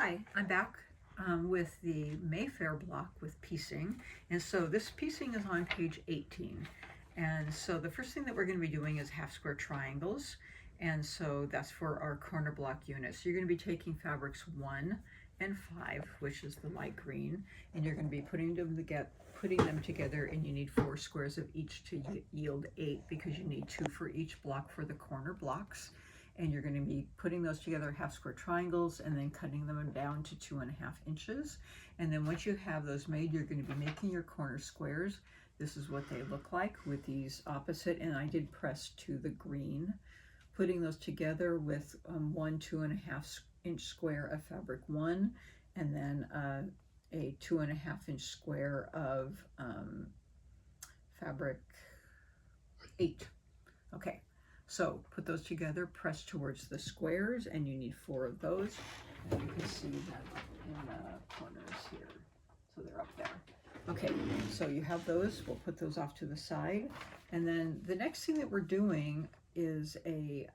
Hi, I'm back with the Mayfair block with piecing. And so this piecing is on page 18. And so the first thing that we're going to be doing is half square triangles. And so that's for our corner block units. So you're going to be taking fabrics 1 and 5, which is the light green, and you're going to be putting them together, and you need 4 squares of each to yield 8, because you need 2 for each block for the corner blocks. And you're going to be putting those together, half square triangles, and then cutting them down to 2.5 inches. And then once you have those made, you're going to be making your corner squares. This is what they look like with these opposite, and I did press to the green, putting those together with 1 2.5 inch square of fabric 1, and then a 2.5 inch square of fabric 8. Okay. So put those together, press towards the squares, and you need 4 of those. And you can see them in the corners here. So they're up there. Okay, so you have those. We'll put those off to the side. And then the next thing that we're doing is a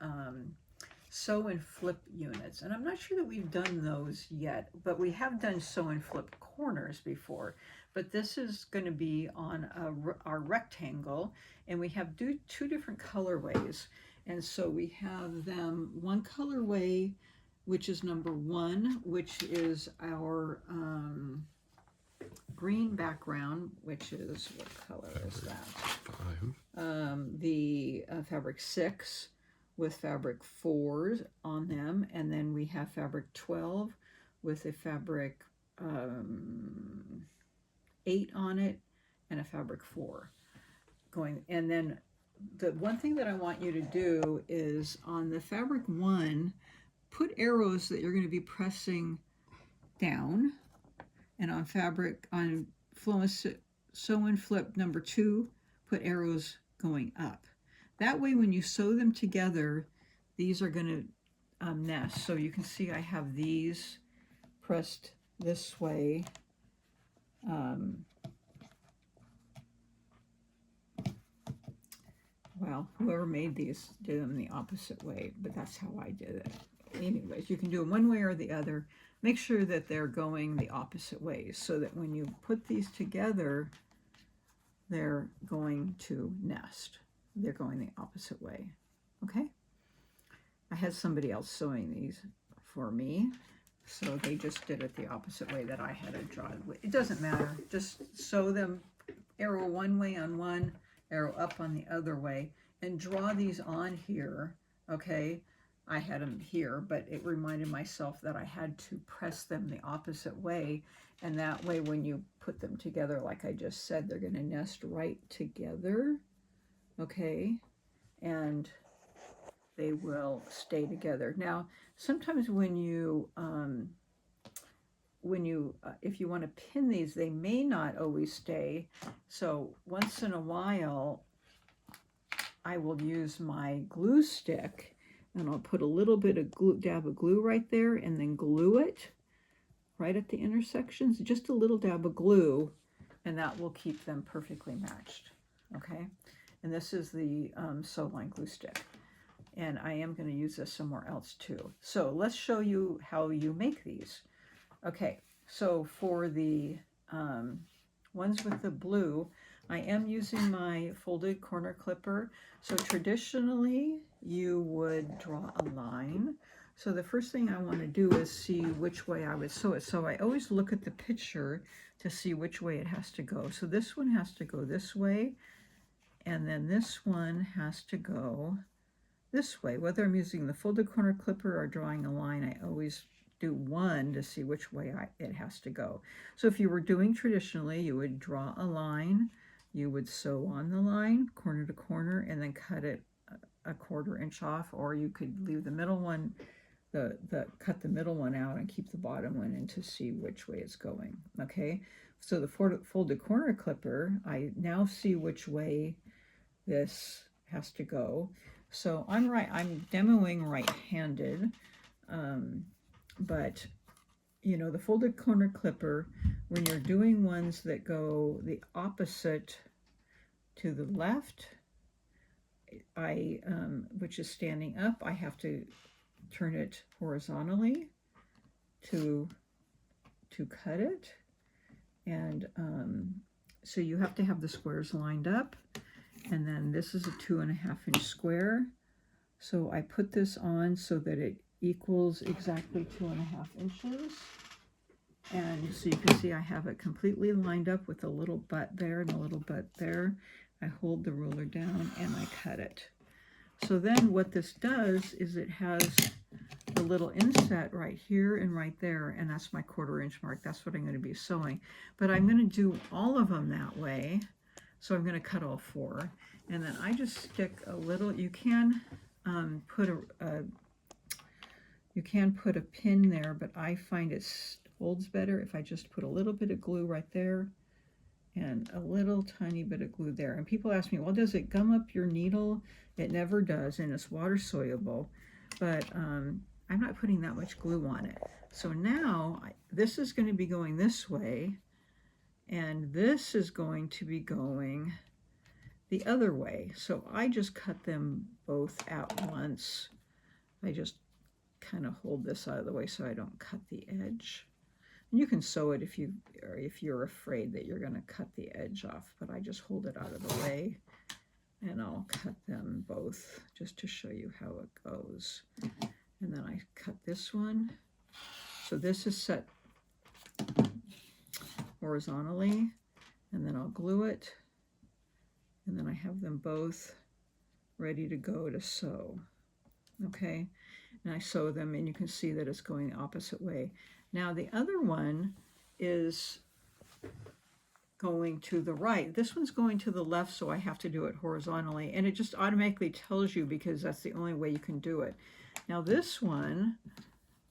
sew and flip units. And I'm not sure that we've done those yet, but we have done sew and flip corners before. But this is going to be on our rectangle, and we have 2 different colorways. And so we have them, one colorway, which is number 1, which is our green background, which is, what color is that? The fabric 6 with fabric 4 on them, and then we have fabric 12 with a fabric 8 on it and a fabric 4 going. And then the one thing that I want you to do is on the fabric 1, put arrows that you're going to be pressing down, and on flow and sew and flip number 2, put arrows going up. That way when you sew them together, these are going to nest. So you can see I have these pressed this way. Well, whoever made these did them the opposite way, but that's how I did it. Anyways, you can do them one way or the other. Make sure that they're going the opposite ways, so that when you put these together, they're going to nest. They're going the opposite way. Okay? I had somebody else sewing these for me, so they just did it the opposite way that I had it drawn. It doesn't matter. Just sew them, arrow one way on one, arrow up on the other way, and draw these on here. Okay, I had them here, but it reminded myself that I had to press them the opposite way, and that way when you put them together, like I just said, they're going to nest right together. Okay, and they will stay together. Now, sometimes when you if you want to pin these, they may not always stay. So once in a while, I will use my glue stick, and I'll put a little bit of glue, dab of glue right there, and then glue it right at the intersections, just a little dab of glue, and that will keep them perfectly matched. Okay, and this is the sew line glue stick, and I am going to use this somewhere else too. So let's show you how you make these. Okay, so for the ones with the blue, I am using my folded corner clipper. So traditionally, you would draw a line. So the first thing I want to do is see which way I would sew it. So I always look at the picture to see which way it has to go. So this one has to go this way, and then this one has to go this way. Whether I'm using the folded corner clipper or drawing a line, I always do one to see which way it has to go. So if you were doing traditionally, you would draw a line, you would sew on the line corner to corner, and then cut it a 1/4 inch off, or you could leave the middle one, cut the middle one out and keep the bottom one in to see which way it's going. Okay, so the folded corner clipper, I now see which way this has to go. So I'm demoing right-handed, but you know, the folded corner clipper, when you're doing ones that go the opposite to the left, which is standing up, I have to turn it horizontally to cut it. And so you have to have the squares lined up. And then this is a 2.5 inch square. So I put this on so that it equals exactly 2.5 inches. And so you can see I have it completely lined up with a little butt there and a little butt there. I hold the ruler down and I cut it. So then what this does is it has a little inset right here and right there, and that's my 1/4 inch mark. That's what I'm going to be sewing. But I'm going to do all of them that way. So I'm going to cut all 4. And then I just stick a little, you can put a pin there, but I find it holds better if I just put a little bit of glue right there and a little tiny bit of glue there. And people ask me, well, does it gum up your needle? It never does, and it's water soluble, but I'm not putting that much glue on it. So now this is going to be going this way, and this is going to be going the other way. So I just cut them both at once. I just kind of hold this out of the way so I don't cut the edge. And you can sew it if you're afraid that you're going to cut the edge off, but I just hold it out of the way, and I'll cut them both just to show you how it goes. And then I cut this one. So this is set horizontally, and then I'll glue it, and then I have them both ready to go to sew. Okay, and I sew them, and you can see that it's going the opposite way. Now the other one is going to the right. This one's going to the left, so I have to do it horizontally, and it just automatically tells you because that's the only way you can do it. Now this one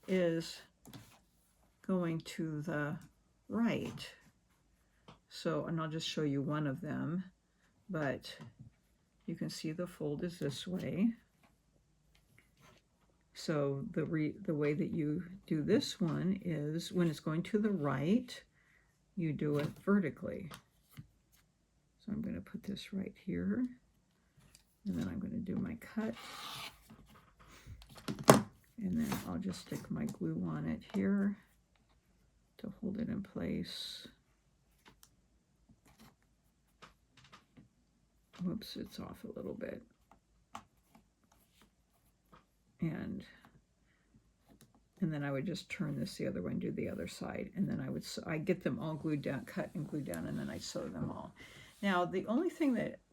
is going to the right. So, and I'll just show you one of them, but you can see the fold is this way. So the way that you do this one is when it's going to the right, you do it vertically. So I'm going to put this right here, and then I'm going to do my cut, and then I'll just stick my glue on it here to hold it in place. Whoops, it's off a little bit. And then I would just turn this the other way and do the other side, and then I get them all glued down, cut and glued down, and then I sew them all. Now the only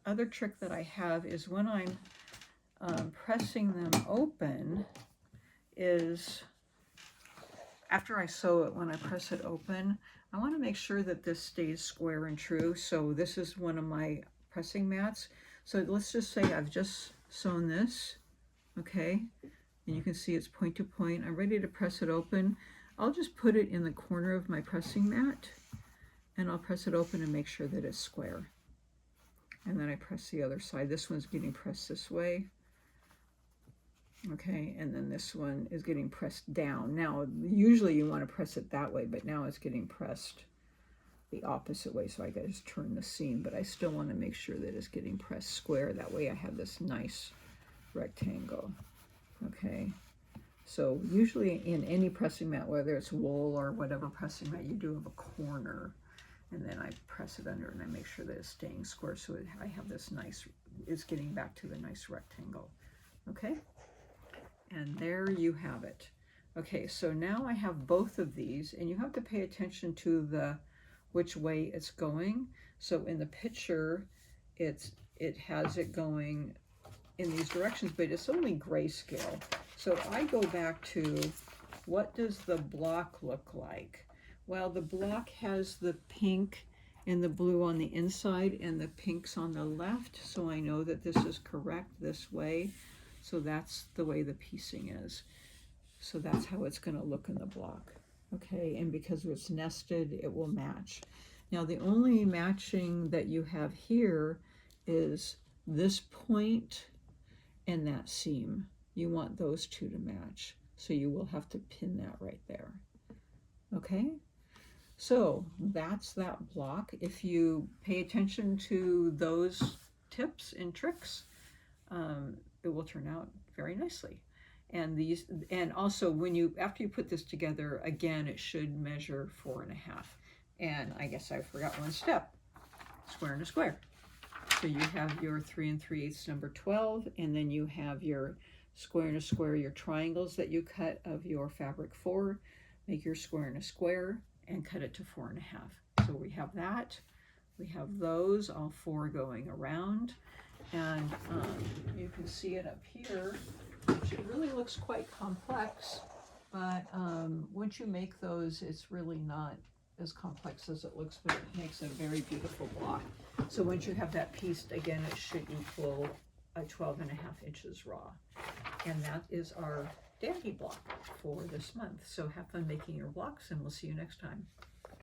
other trick that I have is when I'm pressing them open is after I sew it, when I press it open, I want to make sure that this stays square and true. So this is one of my pressing mats. So let's just say I've just sewn this, okay? And you can see it's point to point. I'm ready to press it open. I'll just put it in the corner of my pressing mat, and I'll press it open and make sure that it's square. And then I press the other side. This one's getting pressed this way. Okay, and then this one is getting pressed down. Now, usually you want to press it that way, but now it's getting pressed the opposite way, so I gotta just turn the seam, but I still want to make sure that it's getting pressed square. That way I have this nice rectangle. Okay, so usually in any pressing mat, whether it's wool or whatever pressing mat, you do have a corner, and then I press it under and I make sure that it's staying square, so I have this nice, it's getting back to the nice rectangle. Okay, and there you have it. Okay, so now I have both of these, and you have to pay attention to which way it's going. So in the picture, it has it going in these directions, but it's only grayscale. So I go back to, what does the block look like? Well, the block has the pink and the blue on the inside and the pinks on the left, so I know that this is correct this way. So that's the way the piecing is. So that's how it's going to look in the block. Okay, and because it's nested, it will match. Now the only matching that you have here is this point and that seam. You want those two to match, so you will have to pin that right there. Okay, so that's that block. If you pay attention to those tips and tricks, it will turn out very nicely. And these, and also when you, after you put this together, again, it should measure 4.5. And I guess I forgot one step, square and a square. So you have your 3 3/8 number 12, and then you have your square and a square, your triangles that you cut of your fabric 4, make your square and a square, and cut it to 4.5. So we have that. We have those, all 4 going around. And you can see it up here, which it really looks quite complex, but once you make those, it's really not as complex as it looks, but it makes a very beautiful block. So once you have that pieced, again, it should equal 12.5 inches raw. And that is our dandy block for this month. So have fun making your blocks, and we'll see you next time.